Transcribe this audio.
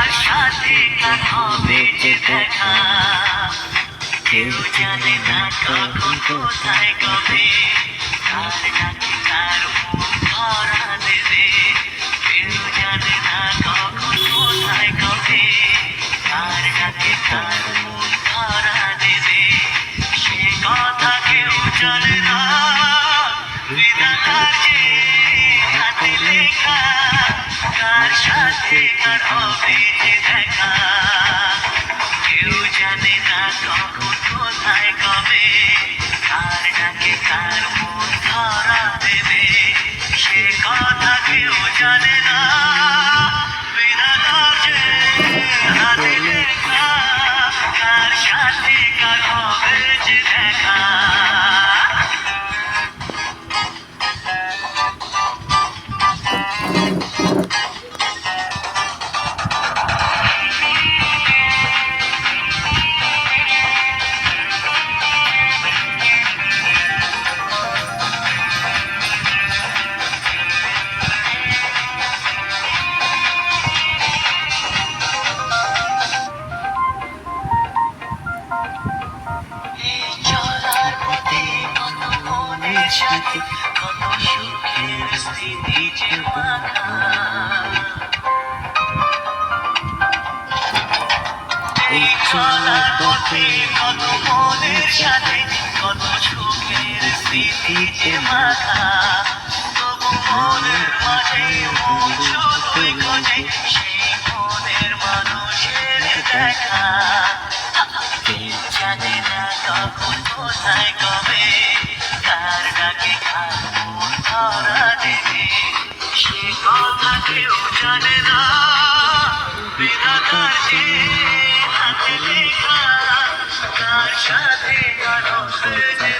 কার সাথে কার হবে যে দেখা, কেউ জানে না কখন কোথায় কবে, কার ডাকে কার মন ধরা দেবে, কেউ জানে না কখন কোথায় কবে, কার ডাকে কার মন ধরা দেবে, সে কথা কেউ জানে না। বিধাতার যে হাতে লেখা, কার সাথে কার হবে যে দেখা, কেউ জানে না কখন কোথায় কবে, কার ডাকে কার মন ধরা দেবে, সে কথা কেউ জানে না। বিধাতার যে হাতে লেখা, কার সাথে কার হবে যে দেখা। চলার পথে কত মনের সাথে কত সুখের স্মৃতি যে মাখা, এই চলার পথে কত মনের সাথে কত সুখের স্মৃতি যে মাখা, তবু মনের মাঝে মন শুধু খোঁজে সেই মনের মানুষের দেখা, কেউ জানে না কখন কোথায় কবে, কার ডাকে কার মন ধরা দেবে, সে কথা কেউ জানে না। বিধাতার যে হাতে লেখা, কার সাথে কার হবে যে